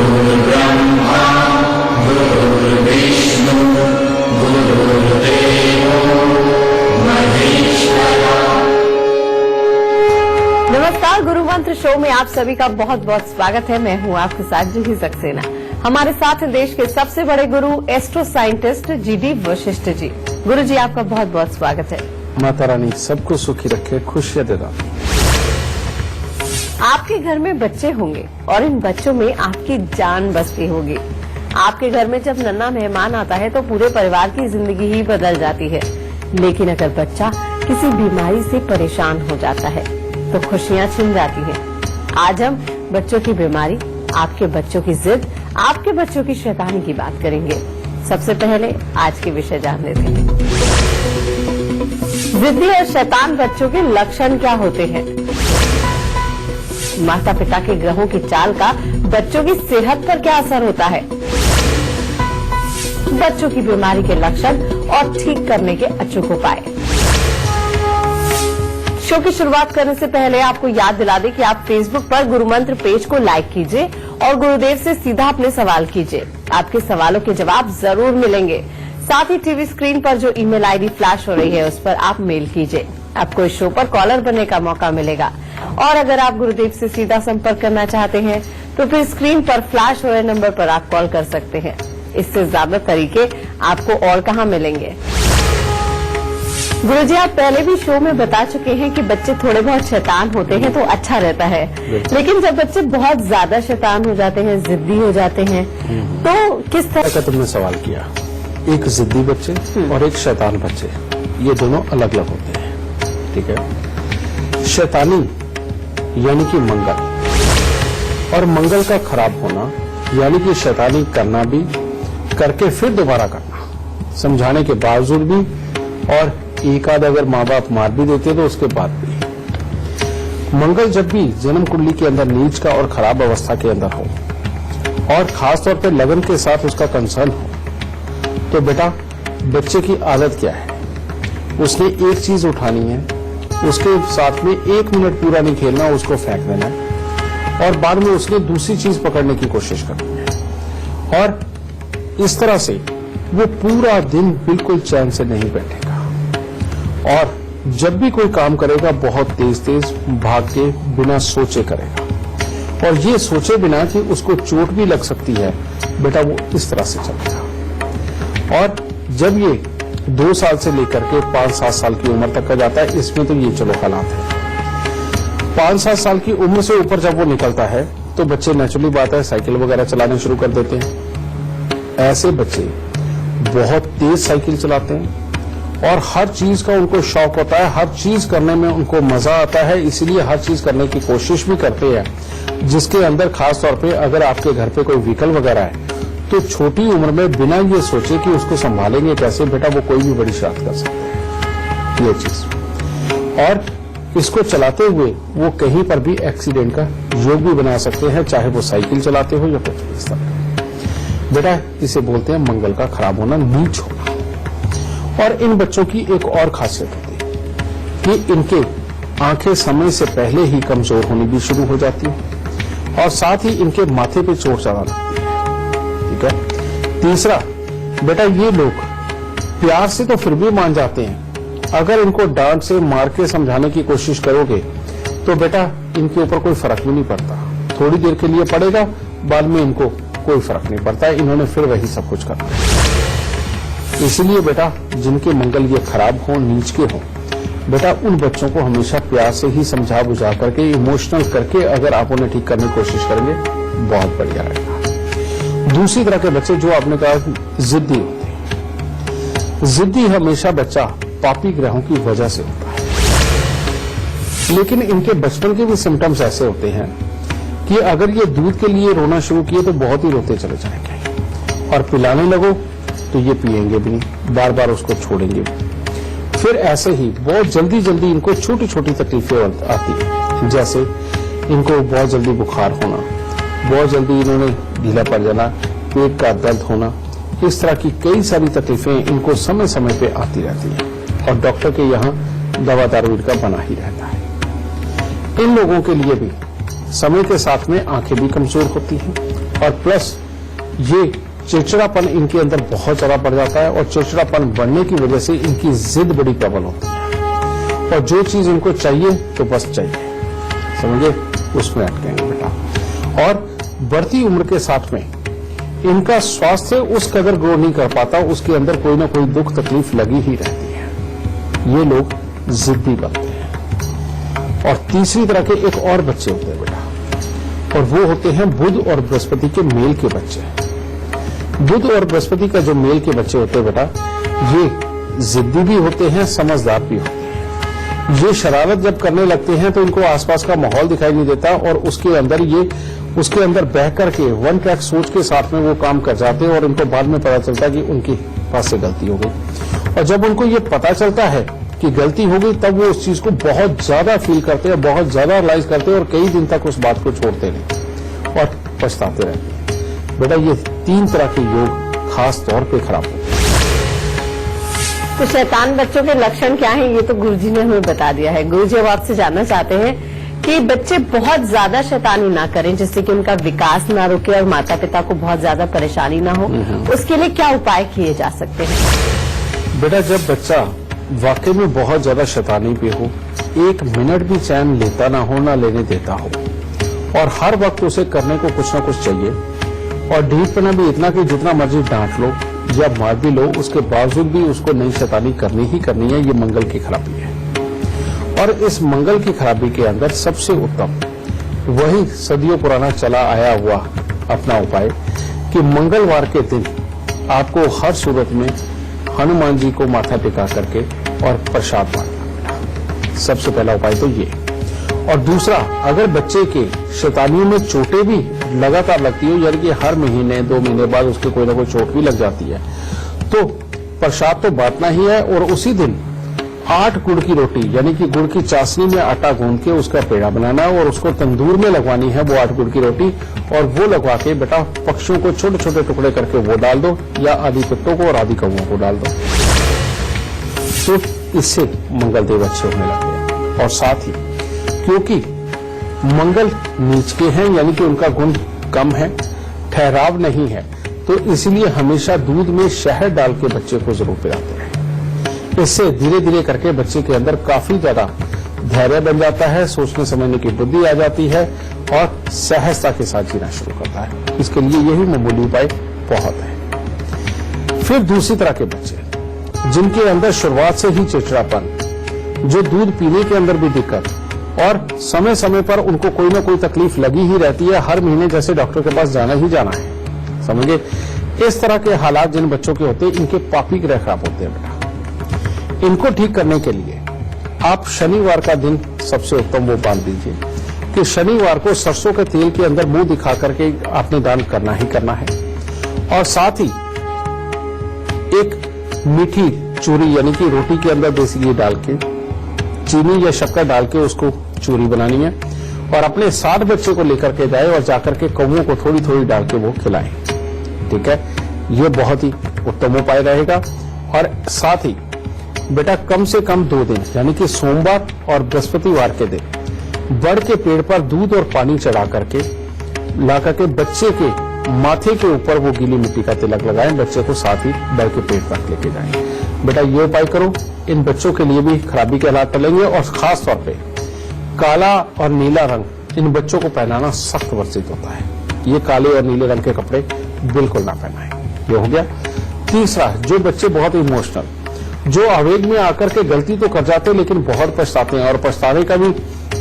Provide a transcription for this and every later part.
गुरुर्ब्रह्मा गुरुर्विष्णु गुरुर्देवो महेश्वरा। नमस्कार, गुरु मंत्र शो में आप सभी का बहुत बहुत स्वागत है। मैं हूं आपके साथ जूही सक्सेना। हमारे साथ हैं देश के सबसे बड़े गुरु astro scientist GD Vashishtha ji. गुरु जी, आपका बहुत बहुत स्वागत है। माता रानी सबको सुखी रखे, खुशियां देना। आपके घर में बच्चे होंगे और इन बच्चों में आपकी जान बसती होगी। आपके घर में जब नन्हा मेहमान आता है तो पूरे परिवार की जिंदगी ही बदल जाती है। लेकिन अगर बच्चा किसी बीमारी से परेशान हो जाता है तो खुशियां छिन जाती हैं। आज हम बच्चों की बीमारी, आपके बच्चों की जिद, आपके बच्चों की शैतानी की बात करेंगे। सबसे पहले आज के विषय जान लेते हैं। जिद्दी और शैतान बच्चों के लक्षण क्या होते हैं? माता पिता के ग्रहों की चाल का बच्चों की सेहत पर क्या असर होता है? बच्चों की बीमारी के लक्षण और ठीक करने के अचूक उपाय। शो की शुरुआत करने से पहले आपको याद दिला दें कि आप फेसबुक पर गुरु मंत्र पेज को लाइक कीजिए और गुरुदेव से सीधा अपने सवाल कीजिए। आपके सवालों के जवाब जरूर मिलेंगे। साथ ही टीवी स्क्रीन पर जो ईमेल आईडी फ्लैश हो रही है उस पर आप मेल कीजिए। आपको इस शो पर कॉलर बनने का मौका मिलेगा। और अगर आप गुरुदेव से सीधा संपर्क करना चाहते हैं तो फिर स्क्रीन पर फ्लैश हो रहे नंबर पर आप कॉल कर सकते हैं। इससे ज्यादा तरीके आपको और कहां मिलेंगे। गुरुजी, आप पहले भी शो में बता चुके हैं कि बच्चे थोड़े बहुत शैतान होते हैं तो अच्छा रहता है, लेकिन जब बच्चे बहुत ज्यादा शैतान हो जाते हैं, जिद्दी हो जाते हैं, तो किस तरह का तुमने सवाल किया। एक जिद्दी बच्चे और एक शैतान बच्चे, ये दोनों अलग अलग होते हैं। ठीक है। शैतानी यानी कि मंगल, और मंगल का खराब होना यानी कि शैतानी करना भी, करके फिर दोबारा करना, समझाने के बावजूद भी, और एक आध अगर माँ बाप मार भी देते तो उसके बाद भी। मंगल जब भी जन्म कुंडली के अंदर नीच का और खराब अवस्था के अंदर हो और खासतौर पर लगन के साथ उसका कंसर्न हो, तो बेटा बच्चे की आदत क्या है? उसने एक चीज उठानी है, उसके साथ में 1 मिनट पूरा नहीं खेलना, उसको फेंक देना है, और बाद में उसने दूसरी चीज पकड़ने की कोशिश करनी है। और इस तरह से वो पूरा दिन बिल्कुल चैन से नहीं बैठेगा, और जब भी कोई काम करेगा बहुत तेज तेज भाग के बिना सोचे करेगा, और ये सोचे बिना कि उसको चोट भी लग सकती है, बेटा वो इस तरह से चलेगा। और जब ये 2 साल से लेकर के 5-7 साल की उम्र तक का जाता है, इसमें तो ये चलो हालात है। 5-7 साल की उम्र से ऊपर जब वो निकलता है तो बच्चे नेचुरली बात है साइकिल वगैरह चलाने शुरू कर देते हैं। ऐसे बच्चे बहुत तेज साइकिल चलाते हैं और हर चीज का उनको शौक होता है, हर चीज करने में उनको मजा आता है, इसलिए हर चीज करने की कोशिश भी करते हैं। जिसके अंदर खास तौर पे अगर आपके घर पे कोई व्हीकल वगैरह है तो छोटी उम्र में बिना ये सोचे कि उसको संभालेंगे कैसे, बेटा वो कोई भी बड़ी शरारत कर सकते हैं, ये चीज। और इसको चलाते हुए वो कहीं पर भी एक्सीडेंट का योग भी बना सकते हैं, चाहे वो साइकिल चलाते हो या कुछ भी इस तरह। बेटा इसे बोलते हैं मंगल का खराब होना, नीच होना। और इन बच्चों की एक और खासियत होती है कि इनके आंखें समय से पहले ही कमजोर होनी भी शुरू हो जाती है, और साथ ही इनके माथे पे चोट ज्यादा लगती है। ठीक है। तीसरा, बेटा ये लोग प्यार से तो फिर भी मान जाते हैं, अगर इनको डांट से मार के समझाने की कोशिश करोगे तो बेटा इनके ऊपर कोई फर्क भी नहीं पड़ता। थोड़ी देर के लिए पड़ेगा, बाद में इनको कोई फर्क नहीं पड़ता है, इन्होंने फिर वही सब कुछ करना है। इसलिए बेटा जिनके मंगल ये खराब हो, नीच के हो, बेटा उन बच्चों को हमेशा प्यार से ही समझा बुझा करके, इमोशनल करके अगर आप उन्हें ठीक करने की कोशिश करेंगे, बहुत बढ़िया रहेगा। दूसरी तरह के बच्चे जो आपने कहा जिद्दी होते हैं, जिद्दी हमेशा बच्चा पापी ग्रहों की वजह से होता है। लेकिन इनके बचपन के भी सिम्टम्स ऐसे होते हैं कि अगर ये दूध के लिए रोना शुरू किए तो बहुत ही रोते चले जाएंगे, और पिलाने लगो तो ये पिएंगे भी नहीं, बार बार उसको छोड़ेंगे। फिर ऐसे ही बहुत जल्दी जल्दी इनको छोटी छोटी तकलीफें आती हैं, जैसे इनको बहुत जल्दी बुखार होना, बहुत जल्दी इन्होंने ढीला पड़ जाना, पेट का दर्द होना, इस तरह की कई सारी तकलीफें इनको समय समय पे आती रहती हैं, और डॉक्टर के यहाँ दवा दारू इनका बना ही रहता है। इन लोगों के लिए भी समय के साथ में आंखें भी कमजोर होती हैं, और प्लस ये चिड़चिड़ापन इनके अंदर बहुत ज्यादा बढ़ जाता है और चिड़चिड़ापन बढ़ने की वजह से इनकी जिद बड़ी प्रबल होती है और जो चीज इनको चाहिए तो बस चाहिए, समझे, उसमें अटकेंगे बेटा। और बढ़ती उम्र के साथ में इनका स्वास्थ्य उस कदर ग्रो नहीं कर पाता, उसके अंदर कोई ना कोई दुख तकलीफ लगी ही रहती है। ये लोग जिद्दी बनते हैं। और तीसरी तरह के एक और बच्चे होते हैं बेटा, और वो होते हैं बुध और बृहस्पति के मेल के बच्चे। बुध और बृहस्पति का जो मेल के बच्चे होते हैं बेटा, ये जिद्दी भी होते हैं, समझदार भी होते हैं। ये शरारत जब करने लगते हैं तो इनको आसपास का माहौल दिखाई नहीं देता और उसके अंदर बह करके वन ट्रैक सोच के साथ में वो काम कर जाते हैं और इनको बाद में पता चलता है कि उनकी पास से गलती हो गई। और जब उनको ये पता चलता है कि गलती हो गई तब वो उस चीज को बहुत ज्यादा फील करते हैं, बहुत ज्यादा रियलाइज करते हैं और कई दिन तक उस बात को छोड़ते नहीं और पछताते रहते हैं। बेटा ये 3 तरह के योग खास तौर पे खराब होते हैं। तो शैतान बच्चों के लक्षण क्या हैं, ये तो गुरुजी ने हमें बता दिया है। गुरुजी अब आपसे जानना चाहते हैं कि बच्चे बहुत ज्यादा शैतानी ना करें जिससे कि उनका विकास ना रुके और माता पिता को बहुत ज्यादा परेशानी ना हो, उसके लिए क्या उपाय किए जा सकते हैं? बेटा जब बच्चा वाकई में बहुत ज्यादा शैतानी पे हो, 1 मिनट भी चैन लेता ना हो, ना लेने देता हो और हर वक्त उसे करने को कुछ ना कुछ चाहिए और ढीठपना भी इतना कि जितना मर्जी डांट लो या मार भी लो, उसके बावजूद भी उसको नई शैतानी करनी ही करनी है। ये मंगल की खराबी है। और इस मंगल की खराबी के अंदर सबसे उत्तम वही सदियों पुराना चला आया हुआ अपना उपाय कि मंगलवार के दिन आपको हर सूरत में हनुमान जी को माथा टिका करके और प्रसाद बांटना। सबसे पहला उपाय तो ये। और दूसरा, अगर बच्चे के शैतानियों में चोटें भी लगातार लगती हो, यानी कि हर महीने 2 महीने बाद उसके कोई ना कोई चोट भी लग जाती है, तो प्रसाद तो बांटना ही है और उसी दिन 8 गुड़ की रोटी यानी कि गुड़ की चाशनी में आटा गूंद के उसका पेड़ा बनाना है और उसको तंदूर में लगवानी है वो 8 गुड़ की रोटी। और वो लगवा के बेटा पक्षियों को छोटे छोटे टुकड़े करके वो डाल दो या आदि कुत्तों को और आदि कौओं को डाल दो, तो इससे मंगल देव अच्छे होने लगते हैं। और साथ ही क्योंकि मंगल नीच के हैं यानी कि उनका गुण कम है, ठहराव नहीं है, तो इसलिए हमेशा दूध में शहद डाल के बच्चे को जरूर पिलाते हैं। इससे धीरे धीरे करके बच्चे के अंदर काफी ज्यादा धैर्य बन जाता है, सोचने समझने की बुद्धि आ जाती है और सहजता के साथ जीना शुरू करता है। इसके लिए यही मामूली उपाय बहुत है। फिर दूसरी तरह के बच्चे जिनके अंदर शुरुआत से ही चिड़चिड़ापन, जो दूध पीने के अंदर भी दिक्कत और समय समय पर उनको कोई ना कोई तकलीफ लगी ही रहती है, हर महीने जैसे डॉक्टर के पास जाना ही जाना है, समझे, इस तरह के हालात जिन बच्चों के होते हैं इनके पापी ग्रह खराब होते हैं बेटा। इनको ठीक करने के लिए आप शनिवार का दिन सबसे उत्तम वो बांध दीजिए कि शनिवार को सरसों के तेल के अंदर मुंह दिखा करके आपने दान करना ही करना है। और साथ ही एक मीठी चूरी यानी कि रोटी के अंदर देसी घी डाल के चीनी या शक्कर डाल के उसको चूरी बनानी है और अपने 60 बच्चे को लेकर के जाए और जाकर के कौओं को थोड़ी थोड़ी डाल के वो खिलाएं। ठीक है, ये बहुत ही उत्तम उपाय रहेगा। और साथ ही बेटा कम से कम 2 दिन यानी कि सोमवार और बृहस्पतिवार के दिन बड़ के पेड़ पर दूध और पानी चढ़ा करके ला करके बच्चे के माथे के ऊपर वो गीली मिट्टी का तिलक लगाएं, बच्चे को साथ ही बड़ के पेड़ तक लेके जाएं। बेटा ये उपाय करो, इन बच्चों के लिए भी खराबी के हालात टलेंगे। और खास तौर पे काला और नीला रंग इन बच्चों को पहनाना सख्त वर्जित होता है। ये काले और नीले रंग के कपड़े बिल्कुल ना पहनाएं। ये हो गया। तीसरा, जो बच्चे बहुत इमोशनल, जो आवेग में आकर के गलती तो कर जाते हैं लेकिन बहुत पछताते हैं और पछताने का भी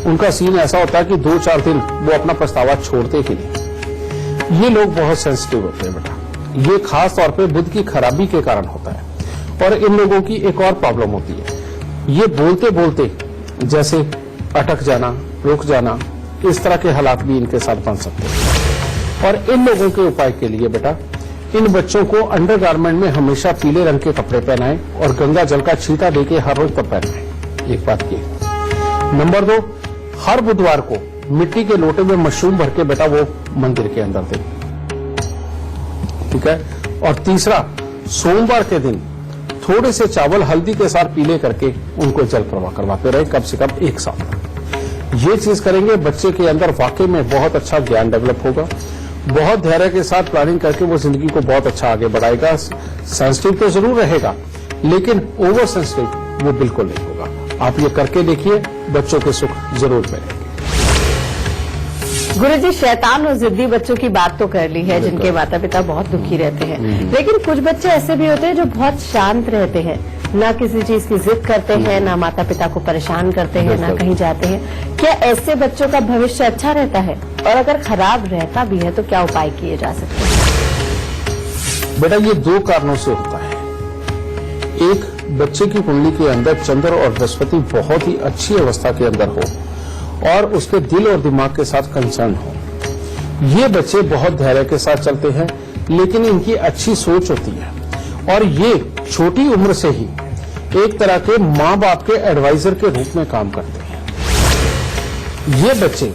उनका सीन ऐसा होता है कि 2-4 दिन वो अपना पछतावा छोड़ते ही नहीं, ये लोग बहुत सेंसिटिव होते हैं बेटा। ये खास तौर पे बुध की खराबी के कारण होता है। और इन लोगों की एक और प्रॉब्लम होती है, ये बोलते बोलते जैसे अटक जाना, रुक जाना, इस तरह के हालात भी इनके साथ बन सकते हैं। और इन लोगों के उपाय के लिए बेटा इन बच्चों को अंडरगारमेंट में हमेशा पीले रंग के कपड़े पहनाएं और गंगा जल का छींटा देके हर रोज तब पहनाएं। एक बात की। नंबर 2, हर बुधवार को मिट्टी के लोटे में मशरूम भर के बेटा वो मंदिर के अंदर दें। ठीक है। और तीसरा, सोमवार के दिन थोड़े से चावल हल्दी के साथ पीले करके उनको जल प्रवाह करवाते रहे, कम से कम 1 साल तक। ये चीज करेंगे बच्चे के अंदर वाकई में बहुत अच्छा ज्ञान डेवलप होगा बहुत धैर्य के साथ प्लानिंग करके वो जिंदगी को बहुत अच्छा आगे बढ़ाएगा। सेंसिटिव तो जरूर रहेगा, लेकिन ओवर सेंसिटिव वो बिल्कुल नहीं होगा। आप ये करके देखिए, बच्चों के सुख जरूर मिलेंगे। गुरुजी, शैतान और जिद्दी बच्चों की बात तो कर ली है, जिनके माता पिता बहुत दुखी रहते हैं, लेकिन कुछ बच्चे ऐसे भी होते हैं जो बहुत शांत रहते हैं, ना किसी चीज की जिद करते हैं, ना माता पिता को परेशान करते हैं, ना कहीं जाते हैं। क्या ऐसे बच्चों का भविष्य अच्छा रहता है? और अगर खराब रहता भी है तो क्या उपाय किए जा सकते हैं? बेटा, ये दो कारणों से होता है। एक, बच्चे की कुंडली के अंदर चंद्र और बृहस्पति बहुत ही अच्छी अवस्था के अंदर हो और उसके दिल और दिमाग के साथ कंसर्न हो। ये बच्चे बहुत धैर्य के साथ चलते हैं, लेकिन इनकी अच्छी सोच होती है और ये छोटी उम्र से ही एक तरह के माँ बाप के एडवाइजर के रूप में काम करते हैं। ये बच्चे,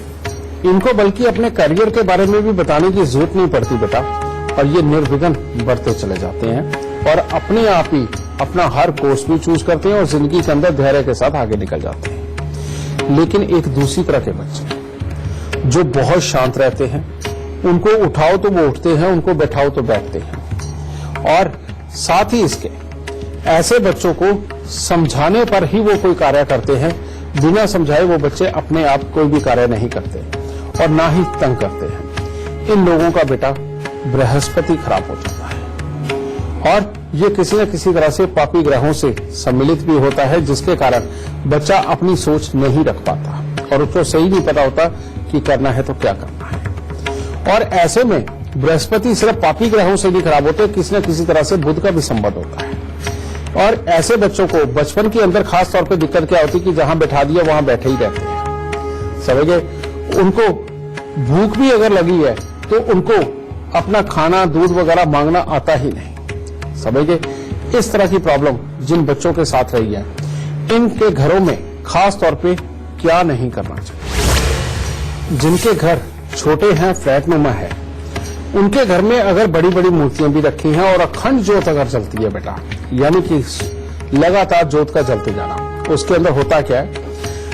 इनको बल्कि अपने करियर के बारे में भी बताने की जरूरत नहीं पड़ती बेटा, और ये निर्विघ्न बढ़ते चले जाते हैं और अपने आप ही अपना हर कोर्स भी चूज करते हैं और जिंदगी के अंदर धैर्य के साथ आगे निकल जाते हैं। लेकिन एक दूसरी तरह के बच्चे जो बहुत शांत रहते हैं, उनको उठाओ तो वो उठते हैं, उनको बैठाओ तो बैठते हैं। और साथ ही इसके ऐसे बच्चों को समझाने पर ही वो कोई कार्य करते हैं, बिना समझाए वो बच्चे अपने आप कोई भी कार्य नहीं करते और ना ही तंग करते हैं। इन लोगों का बेटा बृहस्पति खराब हो जाता है और ये किसी न किसी तरह से पापी ग्रहों से सम्मिलित भी होता है, जिसके कारण बच्चा अपनी सोच नहीं रख पाता और उसको सही नहीं पता होता कि करना है तो क्या करना है। और ऐसे में बृहस्पति सिर्फ पापी ग्रहों से भी खराब होते, किसी न किसी तरह से बुध का भी संबंध होता है। और ऐसे बच्चों को बचपन के अंदर खास तौर पे दिक्कत क्या होती है कि जहां बैठा दिया वहां बैठे ही रहते हैं। समझे? उनको भूख भी अगर लगी है तो उनको अपना खाना, दूध वगैरह मांगना आता ही नहीं। समझे? इस तरह की प्रॉब्लम जिन बच्चों के साथ रही है, इनके घरों में खास तौर पे क्या नहीं करना चाहिए। जिनके घर छोटे हैं, फ्लैट नुमा है, उनके घर में अगर बड़ी बड़ी मूर्तियां भी रखी हैं और अखंड ज्योत अगर जलती है बेटा, यानी कि लगातार ज्योत का जलते जाना, उसके अंदर होता क्या है,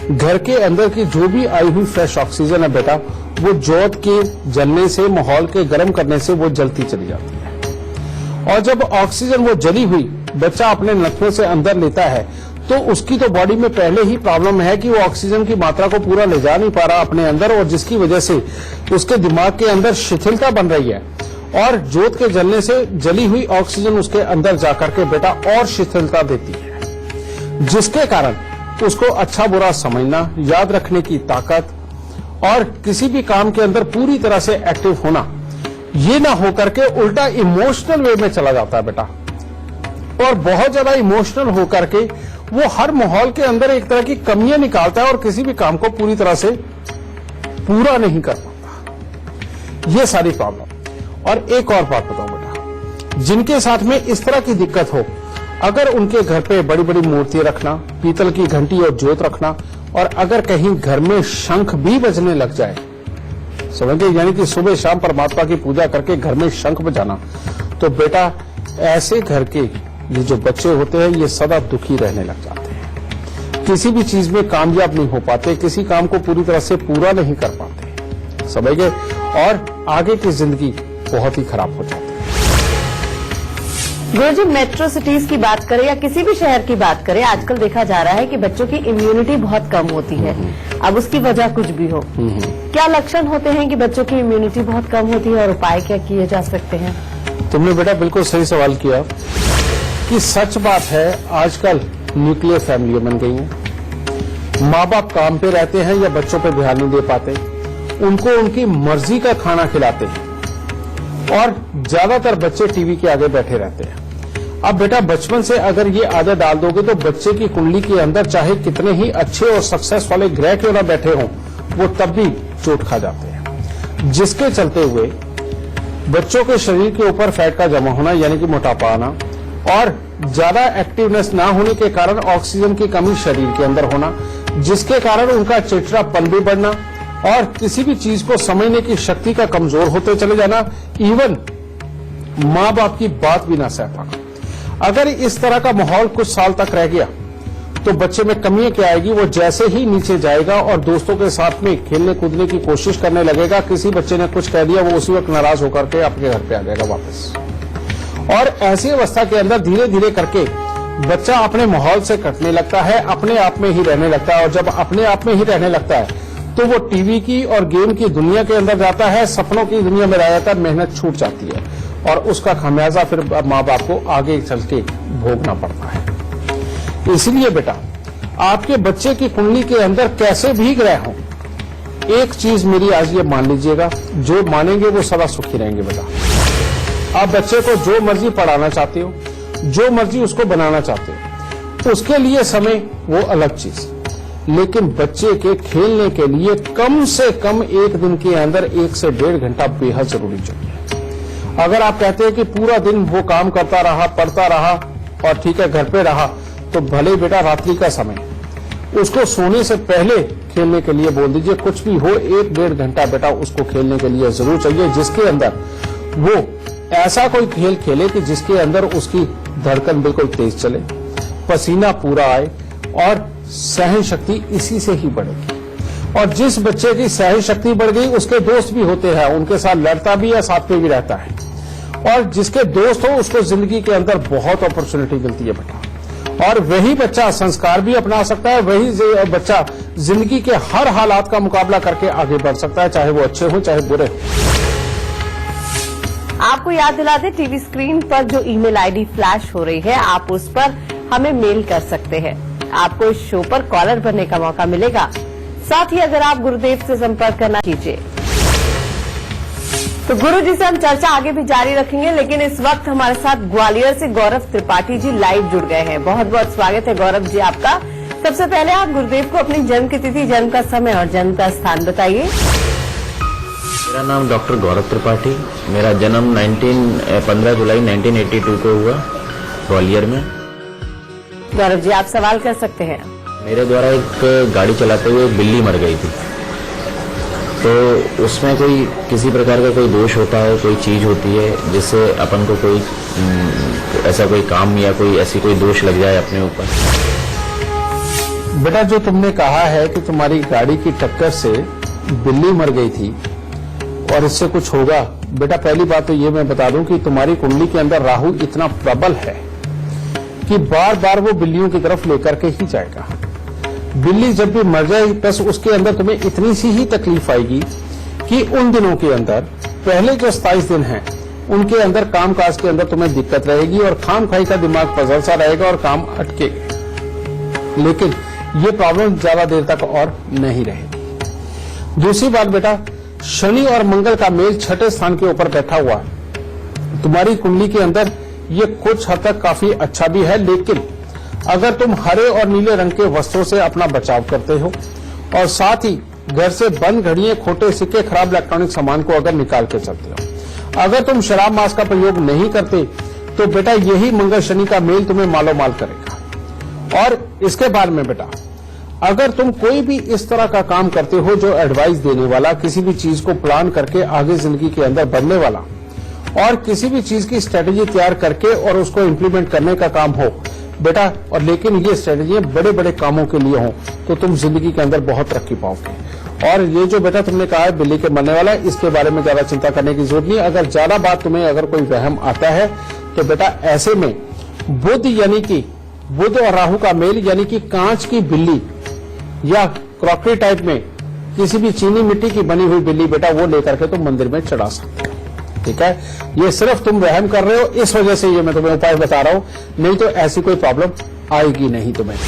घर के अंदर की जो भी आई हुई फ्रेश ऑक्सीजन है बेटा, वो ज्योत के जलने से, माहौल के गर्म करने से वो जलती चली जाती है। और जब ऑक्सीजन वो जली हुई बच्चा अपने नथनों से अंदर लेता है, तो उसकी तो बॉडी में पहले ही प्रॉब्लम है कि वो ऑक्सीजन की मात्रा को पूरा ले जा नहीं पा रहा अपने अंदर, और जिसकी वजह से उसके दिमाग के अंदर शिथिलता बन रही है और ज्योत के जलने से जली हुई ऑक्सीजन उसके अंदर जाकर के बेटा और शिथिलता देती है, जिसके कारण उसको अच्छा बुरा समझना, याद रखने की ताकत और किसी भी काम के अंदर पूरी तरह से एक्टिव होना, ये ना होकर के उल्टा इमोशनल वे में चला जाता है बेटा। और बहुत ज्यादा इमोशनल होकर के वो हर माहौल के अंदर एक तरह की कमियां निकालता है और किसी भी काम को पूरी तरह से पूरा नहीं कर पाता। ये सारी प्रॉब्लम। और एक और बात बताओ बेटा, जिनके साथ में इस तरह की दिक्कत हो, अगर उनके घर पे बड़ी बड़ी मूर्तियां रखना, पीतल की घंटी और ज्योत रखना, और अगर कहीं घर में शंख भी बजने लग जाए, समझिए, यानी कि सुबह शाम परमात्मा की पूजा करके घर में शंख बजाना, तो बेटा ऐसे घर के ये जो बच्चे होते हैं ये सदा दुखी रहने लग जाते हैं, किसी भी चीज में कामयाब नहीं हो पाते, किसी काम को पूरी तरह से पूरा नहीं कर पाते, समझ गए, और आगे की जिंदगी बहुत ही खराब हो जाती है। गुरुजी, मेट्रो सिटीज की बात करें या किसी भी शहर की बात करें, आजकल देखा जा रहा है कि बच्चों की इम्यूनिटी बहुत कम होती है। अब उसकी वजह कुछ भी हो, क्या लक्षण होते हैं कि बच्चों की इम्यूनिटी बहुत कम होती है और उपाय क्या किए जा सकते हैं? तुमने बेटा बिल्कुल सही सवाल किया कि सच बात है, आजकल न्यूक्लियर फैमिली बन गई हैं। माँ बाप काम पे रहते हैं या बच्चों पे ध्यान नहीं दे पाते, उनको उनकी मर्जी का खाना खिलाते हैं और ज्यादातर बच्चे टीवी के आगे बैठे रहते हैं। अब बेटा बचपन से अगर ये आदत डाल दोगे तो बच्चे की कुंडली के अंदर चाहे कितने ही अच्छे और सक्सेस वाले ग्रह क्यों ना बैठे हों, वो तब भी चोट खा जाते हैं, जिसके चलते हुए बच्चों के शरीर के ऊपर फैट का जमा होना, यानी कि मोटापा आना, और ज्यादा एक्टिवनेस ना होने के कारण ऑक्सीजन की कमी शरीर के अंदर होना, जिसके कारण उनका चिड़चिड़ापन भी बढ़ना और किसी भी चीज को समझने की शक्ति का कमजोर होते चले जाना, इवन माँ बाप की बात भी ना सह पाना। अगर इस तरह का माहौल कुछ साल तक रह गया तो बच्चे में कमी क्या आएगी, वो जैसे ही नीचे जाएगा और दोस्तों के साथ में खेलने कूदने की कोशिश करने लगेगा, किसी बच्चे ने कुछ कह दिया, वो उसी वक्त नाराज होकर के आपके घर पे आ जाएगा वापस। और ऐसी अवस्था के अंदर धीरे धीरे करके बच्चा अपने माहौल से कटने लगता है, अपने आप में ही रहने लगता है, और जब अपने आप में ही रहने लगता है तो वो टीवी की और गेम की दुनिया के अंदर जाता है, सपनों की दुनिया में रह जाता है, मेहनत छूट जाती है और उसका खामियाजा फिर माँ बाप को आगे चल के भोगना पड़ता है। इसलिए बेटा, आपके बच्चे की कुंडली के अंदर कैसे भी ग्रह हो, एक चीज मेरी आज ये मान लीजिएगा, जो मानेंगे वो सदा सुखी रहेंगे बेटा। आप बच्चे को जो मर्जी पढ़ाना चाहते हो, जो मर्जी उसको बनाना चाहते हो, उसके लिए समय वो अलग चीज, लेकिन बच्चे के खेलने के लिए कम से कम एक दिन के अंदर 1 से 1.5 घंटा बेहद जरूरी चाहिए। अगर आप कहते हैं कि पूरा दिन वो काम करता रहा, पढ़ता रहा और ठीक है घर पे रहा, तो भले बेटा रात्रि का समय उसको सोने से पहले खेलने के लिए बोल दीजिए। कुछ भी हो 1-1.5 घंटा बेटा उसको खेलने के लिए जरूर चाहिए, जिसके अंदर वो ऐसा कोई खेल खेले कि जिसके अंदर उसकी धड़कन बिल्कुल तेज चले, पसीना पूरा आए और सहन शक्ति इसी से ही बढ़ेगी। और जिस बच्चे की सहन शक्ति बढ़ गई, उसके दोस्त भी होते हैं, उनके साथ लड़ता भी है, साथ में भी रहता है, और जिसके दोस्त हो उसको जिंदगी के अंदर बहुत अपॉर्चुनिटी मिलती है बेटा। और वही बच्चा संस्कार भी अपना सकता है, वही बच्चा जिंदगी के हर हालात का मुकाबला करके आगे बढ़ सकता है, चाहे वो अच्छे हो चाहे बुरे। आपको याद दिला दें, टीवी स्क्रीन पर जो ईमेल आईडी फ्लैश हो रही है, आप उस पर हमें मेल कर सकते हैं। आपको इस शो पर कॉलर बनने का मौका मिलेगा। साथ ही अगर आप गुरुदेव से संपर्क करना कीजिए। तो गुरु जी से हम चर्चा आगे भी जारी रखेंगे, लेकिन इस वक्त हमारे साथ ग्वालियर से गौरव त्रिपाठी जी लाइव जुड़ गए हैं। बहुत बहुत स्वागत है गौरव जी आपका। सबसे पहले आप गुरुदेव को अपनी जन्म की तिथि, जन्म का समय और जन्म का स्थान बताइए। मेरा नाम डॉक्टर गौरव त्रिपाठी। मेरा जन्म 15 जुलाई 1982 को हुआ ग्वालियर में। गौरव जी आप सवाल कर सकते हैं। मेरे द्वारा एक गाड़ी चलाते हुए एक बिल्ली मर गई थी, तो उसमें कोई किसी प्रकार का कोई दोष होता है, कोई चीज होती है जिससे अपन को कोई ऐसा कोई काम या कोई ऐसी कोई दोष लग जाए अपने ऊपर। बेटा जो तुमने कहा है कि तुम्हारी गाड़ी की टक्कर से बिल्ली मर गई थी और इससे कुछ होगा, बेटा पहली बात तो ये मैं बता दूं कि तुम्हारी कुंडली के अंदर राहु इतना प्रबल है कि बार बार वो बिल्लियों की तरफ लेकर के ही जाएगा। बिल्ली जब भी मर जाए बस उसके अंदर तुम्हें इतनी सी ही तकलीफ आएगी कि उन दिनों के अंदर पहले जो 27 दिन हैं उनके अंदर कामकाज के अंदर तुम्हें दिक्कत रहेगी और खाम खाई का दिमाग पजल सा रहेगा और काम अटके, लेकिन ये प्रॉब्लम ज्यादा देर तक और नहीं रहेगी। दूसरी बात बेटा, शनि और मंगल का मेल 6ठे स्थान के ऊपर बैठा हुआ है तुम्हारी कुंडली के अंदर। ये कुछ हद तक काफी अच्छा भी है, लेकिन अगर तुम हरे और नीले रंग के वस्त्रों से अपना बचाव करते हो और साथ ही घर से बंद घड़ियां, खोटे सिक्के, खराब इलेक्ट्रॉनिक सामान को अगर निकाल के चलते हो, अगर तुम शराब मांस का प्रयोग नहीं करते, तो बेटा यही मंगल शनि का मेल तुम्हें मालो माल करेगा। और इसके बाद में बेटा, अगर तुम कोई भी इस तरह का काम करते हो जो एडवाइस देने वाला, किसी भी चीज को प्लान करके आगे जिंदगी के अंदर बढ़ने वाला और किसी भी चीज की स्ट्रेटेजी तैयार करके और उसको इम्प्लीमेंट करने का काम हो बेटा, और लेकिन ये स्ट्रेटेजी बड़े बड़े कामों के लिए हो, तो तुम जिंदगी के अंदर बहुत तरक्की पाओगे। और ये जो बेटा तुमने कहा है बिल्ली के मरने वाला है, इसके बारे में ज्यादा चिंता करने की जरूरत नहीं। अगर ज्यादा बात तुम्हें अगर कोई वहम आता है तो बेटा ऐसे में बुध यानी कि बुध और राहु का मेल यानी कि कांच की बिल्ली या क्रॉकरी टाइप में किसी भी चीनी मिट्टी की बनी हुई बिल्ली बेटा वो लेकर के तुम मंदिर में चढ़ा सकते हो। ठीक है, ये सिर्फ तुम वहम कर रहे हो, इस वजह से ये मैं तुम्हें उपाय बता रहा हूं, नहीं तो ऐसी कोई प्रॉब्लम आएगी नहीं तुम्हें।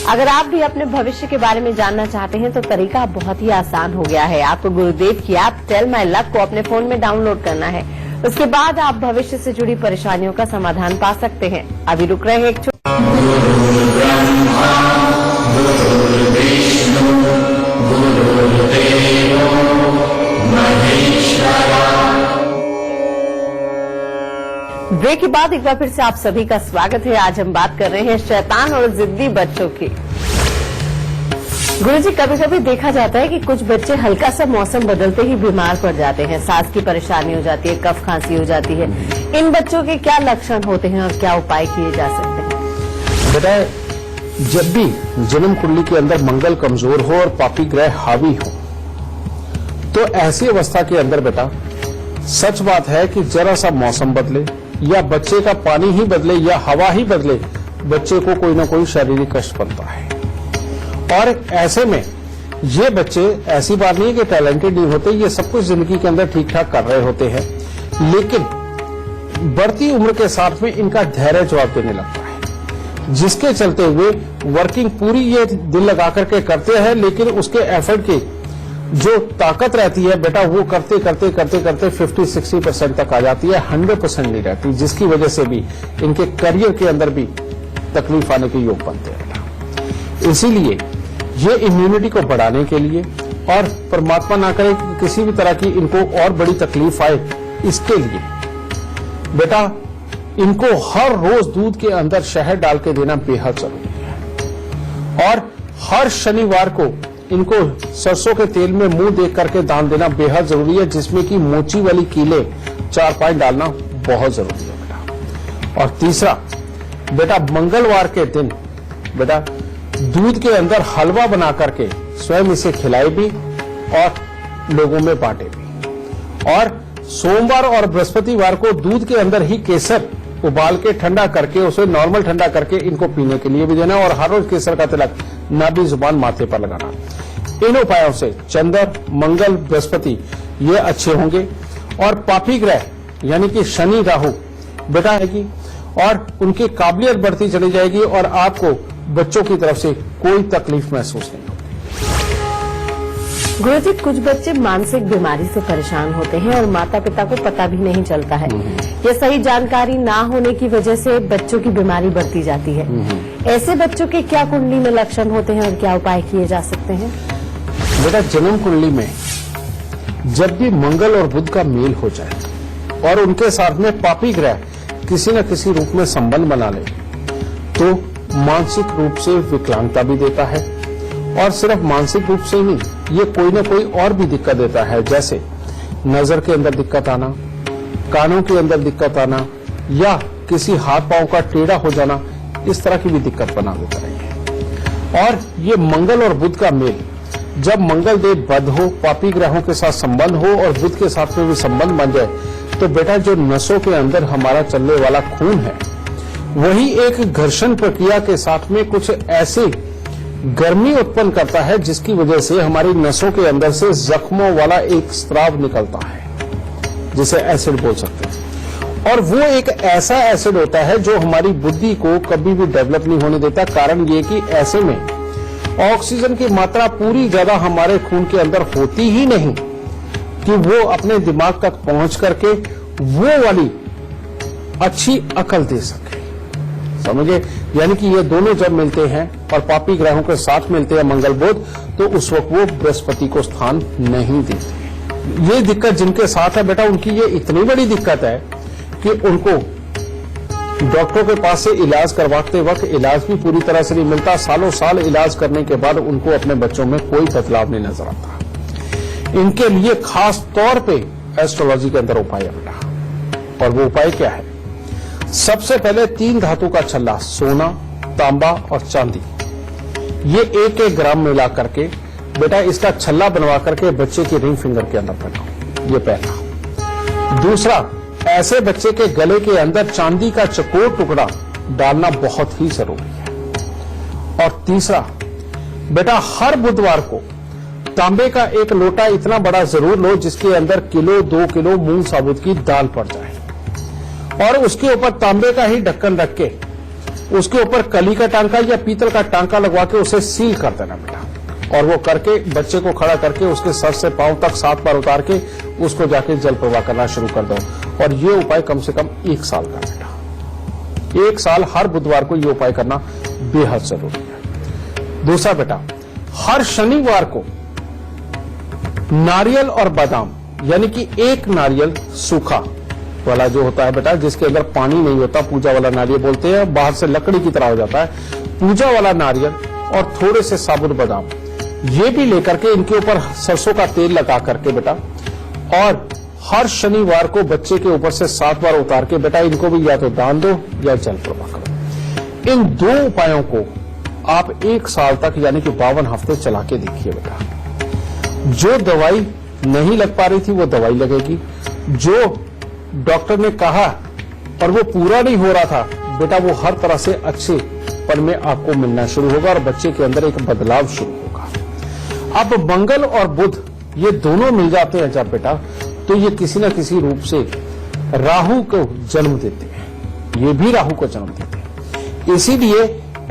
अगर आप भी अपने भविष्य के बारे में जानना चाहते हैं तो तरीका बहुत ही आसान हो गया है। आपको गुरुदेव की ऐप टेल माई लक को अपने फोन में डाउनलोड करना है। उसके बाद आप भविष्य से जुड़ी परेशानियों का समाधान पा सकते हैं। अभी रुक रहे हैं एक ब्रेक के बाद एक बार फिर से आप सभी का स्वागत है। आज हम बात कर रहे हैं शैतान और जिद्दी बच्चों की। गुरुजी, कभी कभी देखा जाता है कि कुछ बच्चे हल्का सा मौसम बदलते ही बीमार पड़ जाते हैं, सांस की परेशानी हो जाती है, कफ खांसी हो जाती है। इन बच्चों के क्या लक्षण होते हैं और क्या उपाय किए जा सकते हैं? बेटा जब भी जन्म कुंडली के अंदर मंगल कमजोर हो और पापी ग्रह हावी हो, तो ऐसी अवस्था के अंदर बेटा सच बात है कि जरा सा मौसम बदले या बच्चे का पानी ही बदले या हवा ही बदले, बच्चे को कोई ना कोई शारीरिक कष्ट बनता है। और ऐसे में ये बच्चे, ऐसी बात नहीं है कि टैलेंटेड नहीं होते, ये सब कुछ जिंदगी के अंदर ठीक ठाक कर रहे होते हैं, लेकिन बढ़ती उम्र के साथ में इनका धैर्य जवाब देने लगता है, जिसके चलते हुए वर्किंग पूरी ये दिल लगा करके करते हैं, लेकिन उसके एफर्ट की जो ताकत रहती है बेटा वो करते करते करते करते 50-60% तक आ जाती है, 100% नहीं रहती, जिसकी वजह से भी इनके करियर के अंदर भी तकलीफ आने के योग बनते हैं। इसीलिए ये इम्यूनिटी को बढ़ाने के लिए, और परमात्मा ना करे कि किसी भी तरह की इनको और बड़ी तकलीफ आए, इसके लिए बेटा इनको हर रोज दूध के अंदर शहद डाल के देना बेहद जरूरी है। और हर शनिवार को इनको सरसों के तेल में मुंह देख करके दान देना बेहद जरूरी है, जिसमें कि मोची वाली कीले 4-5 डालना बहुत जरूरी है बेटा। और तीसरा बेटा मंगलवार के दिन बेटा दूध के अंदर हलवा बना करके स्वयं इसे खिलाए भी और लोगों में बांटे भी। और सोमवार और बृहस्पतिवार को दूध के अंदर ही केसर उबाल के ठंडा करके उसे नॉर्मल ठंडा करके इनको पीने के लिए भी देना, और हर रोज केसर का तिलक नाभि जुबान माथे पर लगाना। इन उपायों से चंद्र, मंगल, बृहस्पति ये अच्छे होंगे, और पापी ग्रह यानी कि शनि, राहु बेटा आएगी और उनकी काबिलियत बढ़ती चली जाएगी, और आपको बच्चों की तरफ से कोई तकलीफ महसूस नहीं होगी। गुरुजी, कुछ बच्चे मानसिक बीमारी से परेशान होते हैं और माता पिता को पता भी नहीं चलता है। ये सही जानकारी ना होने की वजह से बच्चों की बीमारी बढ़ती जाती है। ऐसे बच्चों के क्या कुंडली में लक्षण होते हैं और क्या उपाय किए जा सकते हैं? बेटा जन्म कुंडली में जब भी मंगल और बुध का मेल हो जाए और उनके साथ में पापी ग्रह किसी न किसी रूप में संबंध बना ले, तो मानसिक रूप से विकलांगता भी देता है। और सिर्फ मानसिक रूप से ही, ये कोई ना कोई और भी दिक्कत देता है, जैसे नजर के अंदर दिक्कत आना, कानों के अंदर दिक्कत आना, या किसी हाथ पांव का टेढ़ा हो जाना, इस तरह की भी दिक्कत बना देता है। और ये मंगल और बुध का मेल, जब मंगल देव बद हो, पापी ग्रहों के साथ संबंध हो और बुध के साथ में भी संबंध बन जाए, तो बेटा जो नसों के अंदर हमारा चलने वाला खून है, वही एक घर्षण प्रक्रिया के साथ में कुछ ऐसी गर्मी उत्पन्न करता है, जिसकी वजह से हमारी नसों के अंदर से जख्मों वाला एक स्राव निकलता है, जिसे एसिड बोल सकते हैं। और वो एक ऐसा एसिड होता है जो हमारी बुद्धि को कभी भी डेवलप नहीं होने देता। कारण ये कि ऐसे में ऑक्सीजन की मात्रा पूरी ज्यादा हमारे खून के अंदर होती ही नहीं कि वो अपने दिमाग तक पहुंच करके वो वाली अच्छी अकल दे सके, समझे? यानी कि ये दोनों जब मिलते हैं और पापी ग्रहों के साथ मिलते हैं मंगल बुध, तो उस वक्त वो बृहस्पति को स्थान नहीं देते। ये दिक्कत जिनके साथ है बेटा, उनकी ये इतनी बड़ी दिक्कत है कि उनको डॉक्टरों के पास से इलाज करवाते वक्त इलाज भी पूरी तरह से नहीं मिलता। सालों साल इलाज करने के बाद उनको अपने बच्चों में कोई बदलाव नहीं नजर आता। इनके लिए खास तौर पे एस्ट्रोलॉजी के अंदर उपाय है बेटा, और वो उपाय क्या है? सबसे पहले 3 धातु का छल्ला, सोना, तांबा और चांदी, ये 1-1 ग्राम मिला करके बेटा इसका छल्ला बनवा करके बच्चे की रिंग फिंगर के अंदर पहनाओ, ये पहला। दूसरा, ऐसे बच्चे के गले के अंदर चांदी का चकोर टुकड़ा डालना बहुत ही जरूरी है। और तीसरा बेटा, हर बुधवार को तांबे का 1 लोटा इतना बड़ा जरूर लो जिसके अंदर 1-2 किलो मूंग साबुत की दाल पड़ जाए, और उसके ऊपर तांबे का ही ढक्कन रख के उसके ऊपर कली का टांका या पीतल का टांका लगवा के उसे सील कर देना बेटा। और वो करके बच्चे को खड़ा करके उसके सर से पांव तक 7 बार उतार के उसको जाके जल प्रवाह करना शुरू कर दो। और ये उपाय कम से कम 1 साल का बेटा, 1 साल हर बुधवार को ये उपाय करना बेहद जरूरी है। दूसरा बेटा, हर शनिवार को नारियल और बादाम, यानी कि 1 नारियल सूखा वाला जो होता है बेटा, जिसके अंदर पानी नहीं होता, पूजा वाला नारियल बोलते हैं, बाहर से लकड़ी की तरह हो जाता है, पूजा वाला नारियल और थोड़े से साबुत बादाम, ये भी लेकर के इनके ऊपर सरसों का तेल लगा करके बेटा, और हर शनिवार को बच्चे के ऊपर से 7 बार उतार के बेटा इनको भी या तो दान दो या जल प्रवाह करो। इन 2 उपायों को आप 1 साल तक यानी कि 52 हफ्ते चला के देखिए बेटा। जो दवाई नहीं लग पा रही थी वो दवाई लगेगी, जो डॉक्टर ने कहा और वो पूरा नहीं हो रहा था बेटा, वो हर तरह से अच्छे पल में आपको मिलना शुरू होगा और बच्चे के अंदर एक बदलाव शुरू होगा। अब मंगल और बुध ये दोनों मिल जाते हैं जब बेटा, तो ये किसी न किसी रूप से राहु को जन्म देते हैं, ये भी राहु को जन्म देते हैं। इसीलिए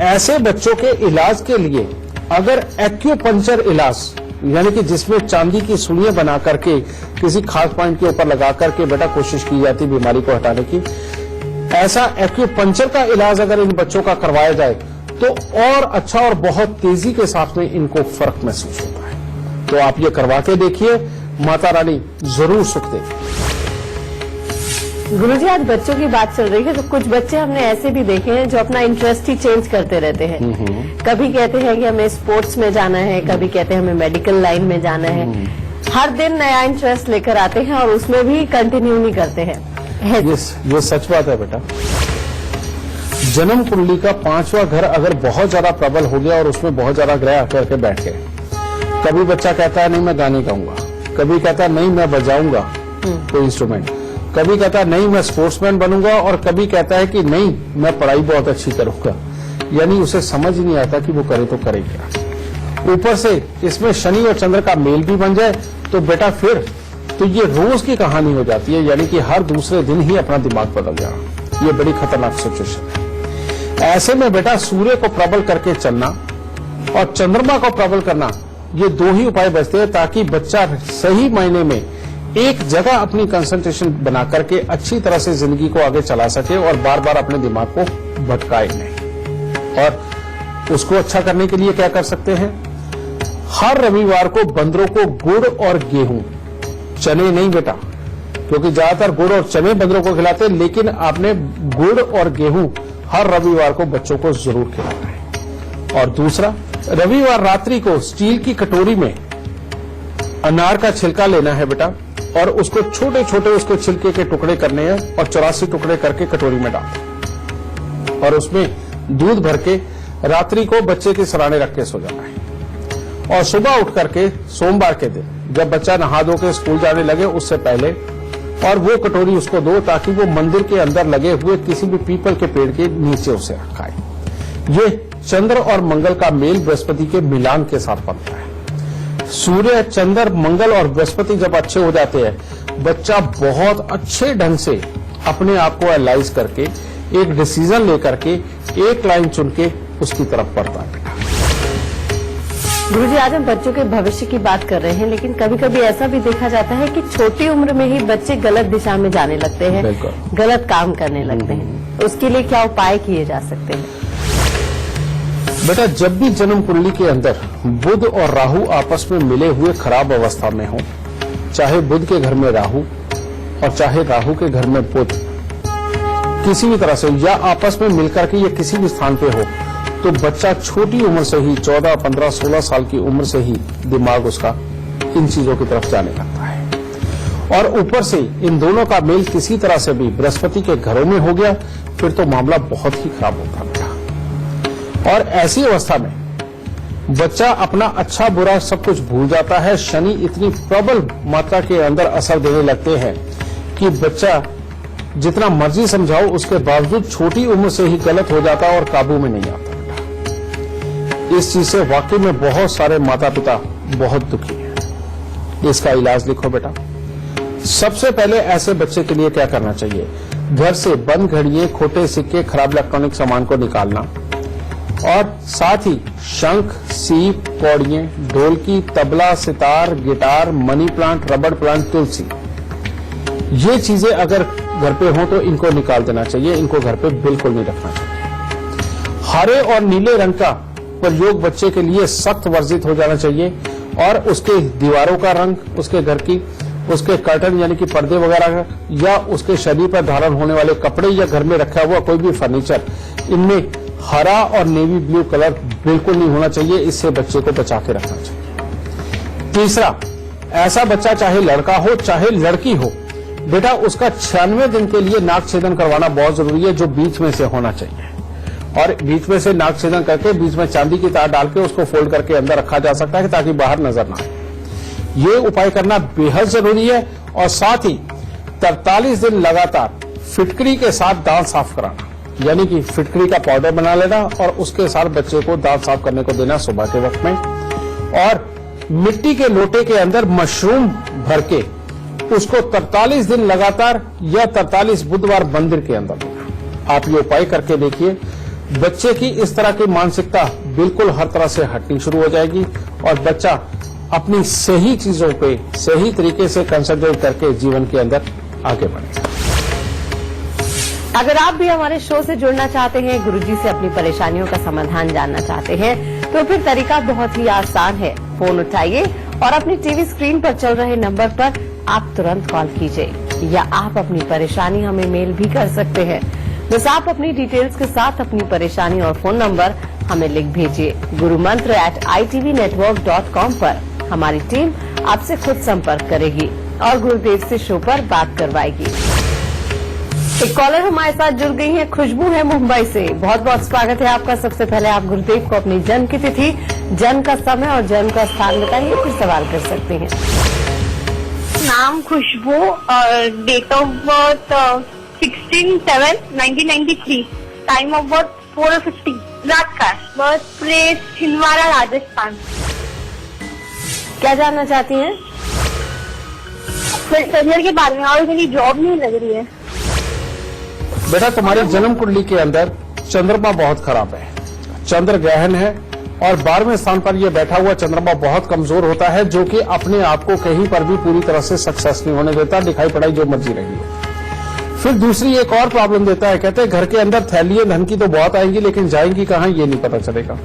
ऐसे बच्चों के इलाज के लिए अगर एक्यूपंक्चर इलाज यानी कि जिसमें चांदी की सुइयां बना करके किसी खास पॉइंट के ऊपर लगा करके बेटा कोशिश की जाती है बीमारी को हटाने की, ऐसा एक्यूपंक्चर का इलाज अगर इन बच्चों का करवाया जाए तो और अच्छा और बहुत तेजी के साथ में इनको फर्क महसूस होता है। तो आप ये करवा के देखिए, माता रानी जरूर सुख देगी। गुरुजी, आज बच्चों की बात चल रही है तो कुछ बच्चे हमने ऐसे भी देखे हैं जो अपना इंटरेस्ट ही चेंज करते रहते हैं। कभी कहते हैं कि हमें स्पोर्ट्स में जाना है, कभी कहते हैं हमें मेडिकल लाइन में जाना है। हर दिन नया इंटरेस्ट लेकर आते हैं और उसमें भी कंटिन्यू नहीं करते हैं। ये सच बात है बेटा। जन्म कुंडली का 5वां घर अगर बहुत ज्यादा प्रबल हो गया और उसमें बहुत ज्यादा ग्रह आकर के बैठ गए, कभी बच्चा कहता है नहीं मैं गाने गाऊंगा, कभी कहता है नहीं मैं बजाऊंगा कोई इंस्ट्रूमेंट, कभी कहता है नहीं मैं स्पोर्ट्समैन बनूंगा और कभी कहता है कि नहीं मैं पढ़ाई बहुत अच्छी करूंगा। यानी उसे समझ नहीं आता कि वो करे तो करे क्या। ऊपर से इसमें शनि और चंद्र का मेल भी बन जाए तो बेटा फिर तो ये रोज की कहानी हो जाती है, यानी कि हर दूसरे दिन ही अपना दिमाग बदल जाना। ये बड़ी खतरनाक सिचुएशन है। ऐसे में बेटा सूर्य को प्रबल करके चलना और चंद्रमा को प्रबल करना, ये 2 ही उपाय बचते हैं ताकि बच्चा सही मायने में एक जगह अपनी कंसंट्रेशन बना करके अच्छी तरह से जिंदगी को आगे चला सके और बार बार अपने दिमाग को भटकाए नहीं। और उसको अच्छा करने के लिए क्या कर सकते हैं, हर रविवार को बंदरों को गुड़ और गेहूं, चने नहीं बेटा, क्योंकि ज्यादातर गुड़ और चने बंदरों को खिलाते हैं, लेकिन आपने गुड़ और गेहूं हर रविवार को बच्चों को जरूर खिलाना है। और दूसरा, रविवार रात्रि को स्टील की कटोरी में अनार का छिलका लेना है बेटा और उसको छोटे छोटे उसके छिलके के टुकड़े करने हैं और 84 टुकड़े करके कटोरी में डाल और उसमें दूध भर के रात्रि को बच्चे के सराहने रख के सो जाना है। और सुबह उठ करके सोमवार के दिन जब बच्चा नहा धो के स्कूल जाने लगे उससे पहले और वो कटोरी उसको दो ताकि वो मंदिर के अंदर लगे हुए किसी भी पीपल के पेड़ के नीचे उसे खाए। ये चंद्र और मंगल का मेल बृहस्पति के मिलान के साथ बनता है। सूर्य, चंद्र, मंगल और बृहस्पति जब अच्छे हो जाते हैं, बच्चा बहुत अच्छे ढंग से अपने आप को एनालाइज करके एक डिसीजन लेकर के एक लाइन चुन के उसकी तरफ बढ़ता है। गुरुजी, आज हम बच्चों के भविष्य की बात कर रहे हैं, लेकिन कभी कभी ऐसा भी देखा जाता है कि छोटी उम्र में ही बच्चे गलत दिशा में जाने लगते हैं, गलत काम करने लगते हैं। उसके लिए क्या उपाय किए जा सकते हैं? बेटा, जब भी जन्म कुंडली के अंदर बुध और राहु आपस में मिले हुए खराब अवस्था में हो, चाहे बुध के घर में राहु और चाहे राहु के घर में बुध, किसी भी तरह से या आपस में मिलकर के या किसी भी स्थान पे हो, तो बच्चा छोटी उम्र से ही 14, 15, 16 साल की उम्र से ही दिमाग उसका इन चीजों की तरफ जाने लगता है। और ऊपर से इन दोनों का मेल किसी तरह से भी बृहस्पति के घरों में हो गया, फिर तो मामला बहुत ही खराब होता है। और ऐसी अवस्था में बच्चा अपना अच्छा बुरा सब कुछ भूल जाता है। शनि इतनी प्रबल मात्रा के अंदर असर देने लगते हैं कि बच्चा जितना मर्जी समझाओ उसके बावजूद छोटी उम्र से ही गलत हो जाता है और काबू में नहीं आता। इस चीज से वाकई में बहुत सारे माता पिता बहुत दुखी हैं। इसका इलाज लिखो बेटा। सबसे पहले ऐसे बच्चे के लिए क्या करना चाहिए, घर से बंद घड़ियां, खोटे सिक्के, खराब इलेक्ट्रॉनिक सामान को निकालना और साथ ही शंख, सीप, कौड़ियां, ढोलकी, tabla, sitar, guitar, money plant, रबड़ प्लांट, तुलसी, ये चीजें अगर घर पे हो तो इनको निकाल देना चाहिए। इनको घर पे बिल्कुल नहीं रखना चाहिए। हरे और नीले रंग का प्रयोग बच्चे के लिए सख्त वर्जित हो जाना चाहिए और उसके दीवारों का रंग, उसके घर की, उसके कर्टन यानी कि पर्दे वगैरह या उसके शरीर पर धारण होने वाले कपड़े या घर में रखा हुआ कोई भी फर्नीचर, इनमें हरा और नेवी ब्लू कलर बिल्कुल नहीं होना चाहिए। इससे बच्चे को बचा के रखना चाहिए। तीसरा, ऐसा बच्चा चाहे लड़का हो चाहे लड़की हो, बेटा उसका 96 दिन के लिए नाक छेदन करवाना बहुत जरूरी है, जो बीच में से होना चाहिए। और बीच में से नाक छेदन करके बीच में चांदी की तार डाल के उसको फोल्ड करके अंदर रखा जा सकता है ताकि बाहर नजर ना आए। ये उपाय करना बेहद जरूरी है और साथ ही 43 दिन लगातार फिटकरी के साथ दांत साफ कराना, यानी कि फिटकरी का पाउडर बना लेना और उसके साथ बच्चे को दांत साफ करने को देना सुबह के वक्त में, और मिट्टी के लोटे के अंदर मशरूम भर के उसको 43 दिन लगातार या 43 बुधवार मंदिर के अंदर देना। आप ये उपाय करके देखिए, बच्चे की इस तरह की मानसिकता बिल्कुल हर तरह से हटनी शुरू हो जाएगी और बच्चा अपनी सही चीजों पे सही तरीके से कंसंट्रेट करके जीवन के अंदर आगे बढ़ेगा। अगर आप भी हमारे शो से जुड़ना चाहते हैं, गुरुजी से अपनी परेशानियों का समाधान जानना चाहते हैं, तो फिर तरीका बहुत ही आसान है। फोन उठाइए और अपनी टीवी स्क्रीन पर चल रहे नंबर पर आप तुरंत कॉल कीजिए या आप अपनी परेशानी हमें मेल भी कर सकते हैं। बस आप अपनी डिटेल्स के साथ अपनी परेशानी और फोन नंबर हमें लिख भेजिए। gurumantra@itvnetwork.com पर हमारी टीम आपसे खुद संपर्क करेगी और गुरुदेव से शो पर बात करवाएगी। एक कॉलर हमारे साथ जुड़ गई हैं, खुशबू है मुंबई से। बहुत बहुत स्वागत है आपका। सबसे पहले आप गुरुदेव को अपनी जन्म की तिथि, जन्म का समय और जन्म का स्थान बताइए, फिर सवाल कर सकते हैं। नाम खुशबू और date of birth 16/7/1993, time of birth 4:50 रात का, बर्थ प्लेस छिंदवाड़ा राजस्थान। क्या जानना चाहती हैं? फिर करियर के बारे में, और मेरी जॉब नहीं लग रही है। बेटा तुम्हारी जन्म कुंडली के अंदर चंद्रमा बहुत खराब है, चंद्र ग्रहण है और 12वें स्थान पर यह बैठा हुआ चंद्रमा बहुत कमजोर होता है, जो कि अपने आप को कहीं पर भी पूरी तरह से सक्सेस नहीं होने देता, लिखाई पढ़ाई जो मर्जी रही है। फिर दूसरी एक और प्रॉब्लम देता है, कहते हैं घर के अंदर थैलियां धन की तो बहुत आएंगी लेकिन जाएंगी कहाँ ये नहीं पता चलेगा।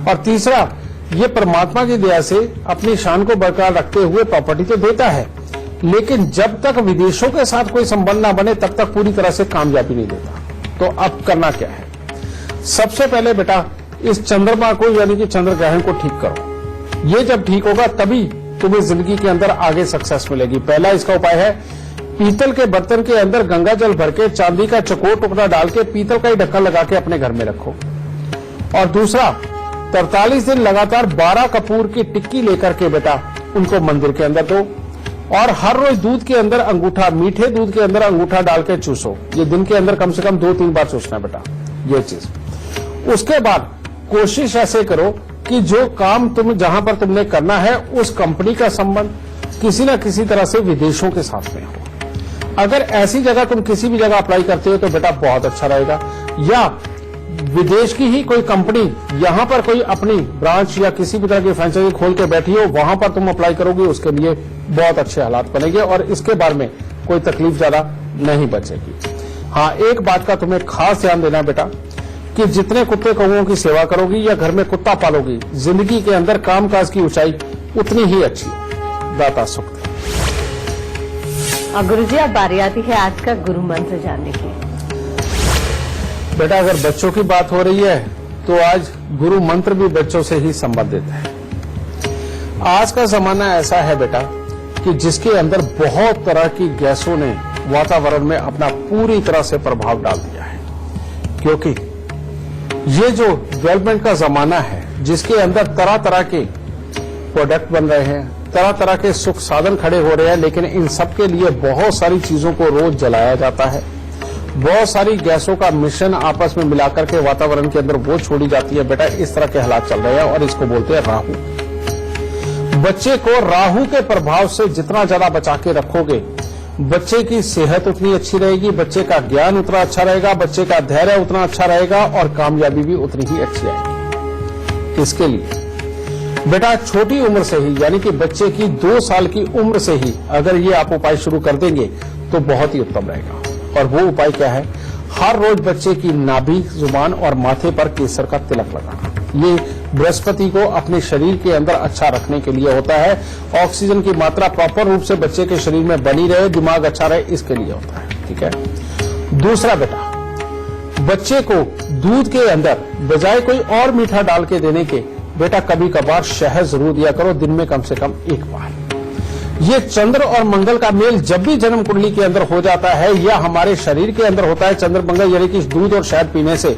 और तीसरा, ये परमात्मा की दया से अपनी शान को बरकरार रखते हुए प्रॉपर्टी तो देता है, लेकिन जब तक विदेशों के साथ कोई संबंध ना बने तब तक पूरी तरह से कामयाबी नहीं देता। तो अब करना क्या है? सबसे पहले बेटा इस चंद्रमा को यानी कि चंद्र ग्रहण को ठीक करो। ये जब ठीक होगा तभी तुम्हें जिंदगी के अंदर आगे सक्सेस मिलेगी। पहला इसका उपाय है, पीतल के बर्तन के अंदर गंगा जल भर के चांदी का चकोर टुकड़ा डाल के पीतल का ही ढक्कन लगा के अपने घर में रखो। और दूसरा, 43 दिन लगातार 12 कपूर की टिक्की लेकर के बेटा उनको मंदिर के अंदर दो और हर रोज दूध के अंदर अंगूठा, मीठे दूध के अंदर अंगूठा डाल के चूसो। ये दिन के अंदर कम से कम 2-3 बार चूसना बेटा, ये चीज। उसके बाद कोशिश ऐसे करो कि जो काम तुम जहां पर तुमने करना है उस कंपनी का संबंध किसी न किसी तरह से विदेशों के साथ में हो। अगर ऐसी जगह तुम किसी भी जगह अप्लाई करते हो तो बेटा बहुत अच्छा रहेगा। या विदेश की ही कोई कंपनी यहां पर कोई अपनी ब्रांच या किसी भी तरह की फ्रेंचाइजी खोल के बैठी हो, वहां पर तुम अप्लाई करोगे, उसके लिए बहुत अच्छे हालात बनेंगे और इसके बारे में कोई तकलीफ ज्यादा नहीं बचेगी। हाँ, एक बात का तुम्हें खास ध्यान देना बेटा कि जितने कुत्ते कौओं की सेवा करोगी या घर में कुत्ता पालोगी, जिंदगी के अंदर कामकाज की ऊंचाई उतनी ही अच्छी हो। दाता सुख दे। और गुरुजी अब बारी आती है आज का गुरु मंत्र जानने की। बेटा अगर बच्चों की बात हो रही है तो आज गुरु मंत्र भी बच्चों से ही संबंधित है। आज का जमाना ऐसा है बेटा कि जिसके अंदर बहुत तरह की गैसों ने वातावरण में अपना पूरी तरह से प्रभाव डाल दिया है, क्योंकि ये जो डेवलपमेंट का जमाना है जिसके अंदर तरह तरह के प्रोडक्ट बन रहे हैं, तरह तरह के सुख साधन खड़े हो रहे हैं, लेकिन इन सब के लिए बहुत सारी चीजों को रोज जलाया जाता है। बहुत सारी गैसों का मिश्रण आपस में मिलाकर के वातावरण के अंदर वो छोड़ी जाती है। बेटा इस तरह के हालात चल रहे हैं और इसको बोलते हैं राहु। बच्चे को राहु के प्रभाव से जितना ज्यादा बचा के रखोगे, बच्चे की सेहत उतनी अच्छी रहेगी, बच्चे का ज्ञान उतना अच्छा रहेगा, बच्चे का धैर्य उतना अच्छा रहेगा और कामयाबी भी उतनी ही अच्छी आएगी। इसके लिए बेटा छोटी उम्र से ही यानी कि बच्चे की 2 साल की उम्र से ही अगर ये आप उपाय शुरू कर देंगे तो बहुत ही उत्तम रहेगा। और वो उपाय क्या है? हर रोज बच्चे की नाभि, जुबान और माथे पर केसर का तिलक लगाना। ये बृहस्पति को अपने शरीर के अंदर अच्छा रखने के लिए होता है। ऑक्सीजन की मात्रा प्रॉपर रूप से बच्चे के शरीर में बनी रहे, दिमाग अच्छा रहे, इसके लिए होता है। ठीक है। दूसरा बेटा, बच्चे को दूध के अंदर बजाय कोई और मीठा डाल के देने के बेटा कभी कभार शहद जरूर दिया करो, दिन में कम से कम 1 बार। ये चंद्र और मंगल का मेल जब भी जन्म कुंडली के अंदर हो जाता है या हमारे शरीर के अंदर होता है, चंद्र मंगल यानी कि दूध और शहद पीने से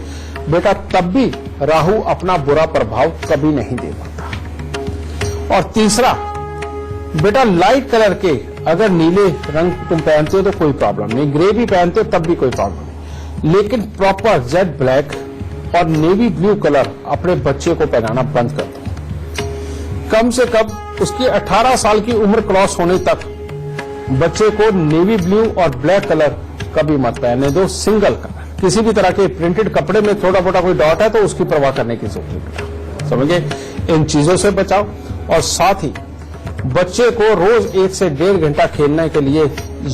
बेटा तब भी राहु अपना बुरा प्रभाव कभी नहीं दे पाता। और तीसरा, बेटा लाइट कलर के अगर नीले रंग तुम पहनते हो तो कोई प्रॉब्लम नहीं, ग्रे भी पहनते हो तब भी कोई प्रॉब्लम नहीं, लेकिन प्रॉपर जेड ब्लैक और नेवी ब्लू कलर अपने बच्चे को पहनाना बंद कर दो। कम से कम उसकी 18 साल की उम्र क्रॉस होने तक बच्चे को नेवी ब्लू और ब्लैक कलर कभी मत पहनने दो। सिंगल कलर, किसी भी तरह के प्रिंटेड कपड़े में थोड़ा मोटा कोई डॉट है तो उसकी परवाह करने की जरूरत नहीं, समझे। इन चीजों से बचाओ और साथ ही बच्चे को रोज 1 से 1.5 घंटा खेलने के लिए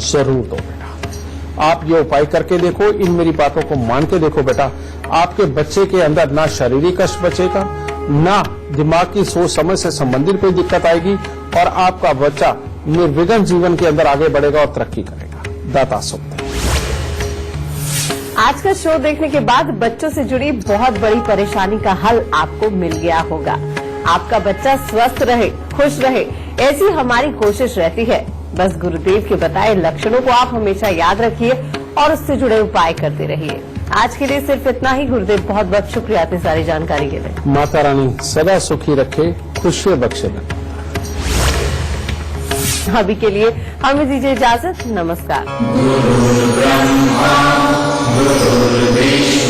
जरूर दो बेटा। आप ये उपाय करके देखो, इन मेरी बातों को मान के देखो बेटा, आपके बच्चे के अंदर ना शारीरिक कष्ट बचेगा, ना दिमाग की सोच समझ से संबंधित कोई दिक्कत आएगी और आपका बच्चा निर्विघ्न जीवन के अंदर आगे बढ़ेगा और तरक्की करेगा। दाता सुख। आज का शो देखने के बाद बच्चों से जुड़ी बहुत बड़ी परेशानी का हल आपको मिल गया होगा। आपका बच्चा स्वस्थ रहे, खुश रहे, ऐसी हमारी कोशिश रहती है। बस गुरुदेव के बताए लक्षणों को आप हमेशा याद रखिए और उससे जुड़े उपाय करते रहिए। आज के लिए सिर्फ इतना ही। गुरुदेव बहुत बहुत शुक्रिया इतनी सारी जानकारी के लिए। माता रानी सदा सुखी रखे, खुशियां बख्शे। अभी के लिए हमें दीजिए इजाजत। नमस्कार। गुरु ब्रह्मा गुरु विष्णु